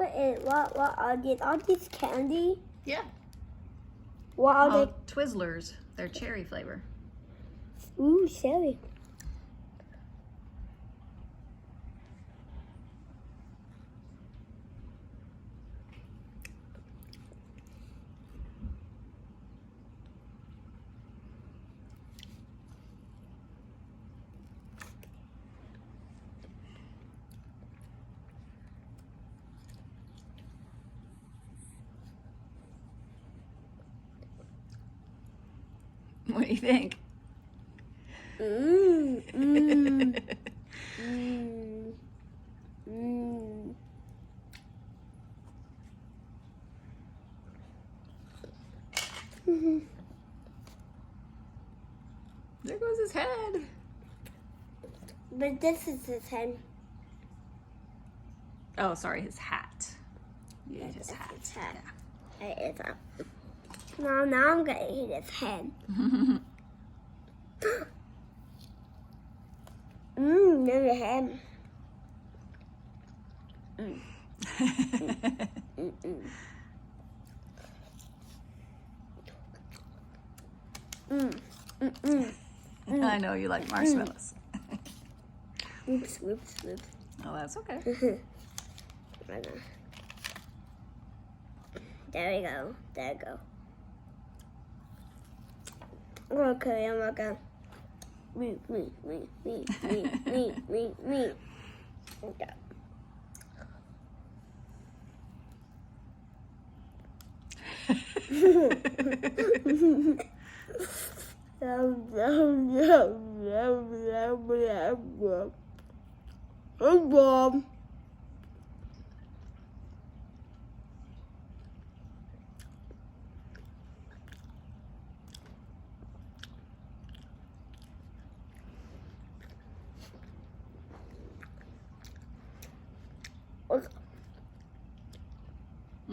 What are these? Are these candy? Yeah. What are Oh, Twizzlers. They're cherry flavor. they? Ooh, cherry. What do you think? Mmm. Mmm. Mmm. Mmm. There goes his head. But this is his head. Oh, sorry, his hat. You ate his That's hat. his hat. Yeah. I ate that. Now I'm gonna eat his head. Mmm, there's a head. Mm. I know you like marshmallows. Oops, oops, oops. Oh, that's okay. Right now. There we go. There we go. Okay, I'm gonna me. Okay.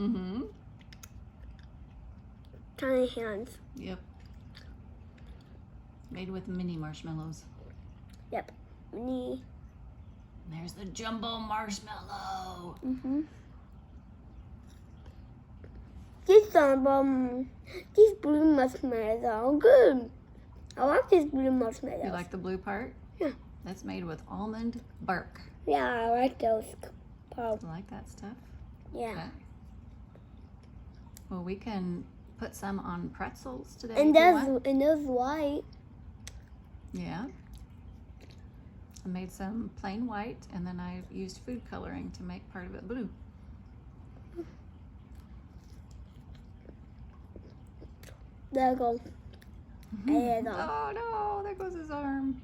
Mm-hmm. Tiny hands. Yep. Made with mini marshmallows. Yep. Mini. There's the jumbo marshmallow. These blue marshmallows are good. I like these blue marshmallows. You like the blue part? Yeah. That's made with almond bark. Yeah, I like those parts. You like that stuff? Yeah. Okay. Well, we can put some on pretzels today. And if you want. those white. Yeah. I made some plain white, and then I used food coloring to make part of it blue. There you go. Oh no, there goes his arm.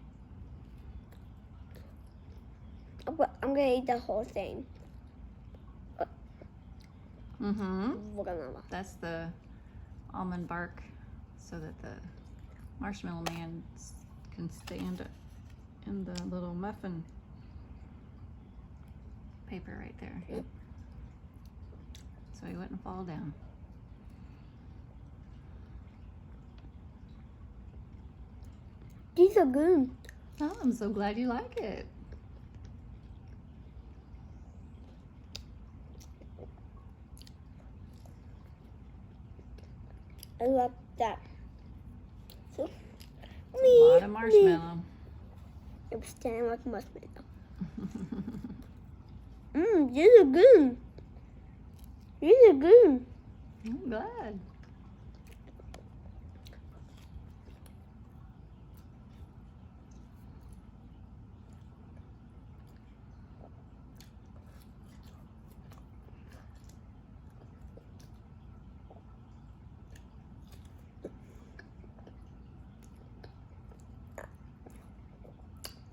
I'm gonna eat the whole thing. That's the almond bark so that the marshmallow man can stand in the little muffin paper right there. Yep. So he wouldn't fall down. These are good. Oh, I'm so glad you like it. I love that. So, A lot of marshmallow. I'm standing like marshmallow. These are good. These are good. I'm glad.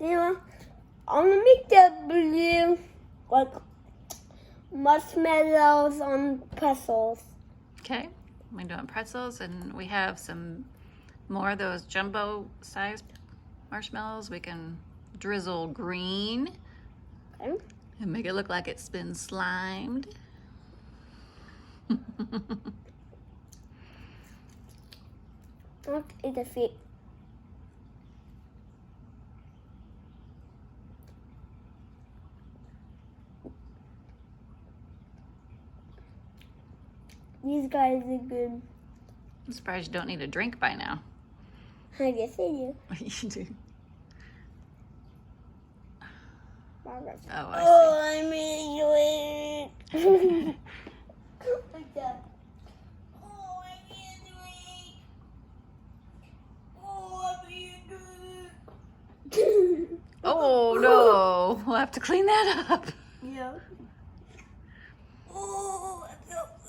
You know, I'm gonna make the blue like marshmallows on pretzels. Okay, we're doing pretzels, and we have some more of those jumbo sized marshmallows. We can drizzle green Okay. and make it look like it's been slimed. Look at the feet. These guys are good. I'm surprised you don't need a drink by now. I guess I do. You do. Oh, Oh, I'm really doing it. Like that. Oh, I can't do it. Oh, I can't do it. Oh no, we'll have to clean that up. Yeah. Oh, I felt the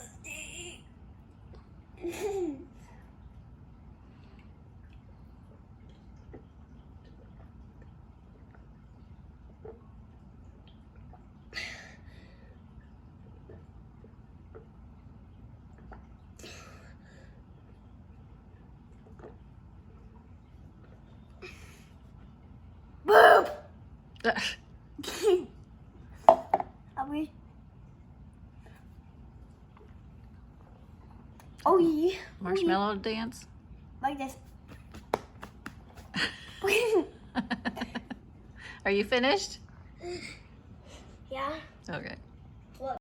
Boop! Are we? Oh yeah. Marshmallow dance. Like this. Are you finished? Yeah. Okay.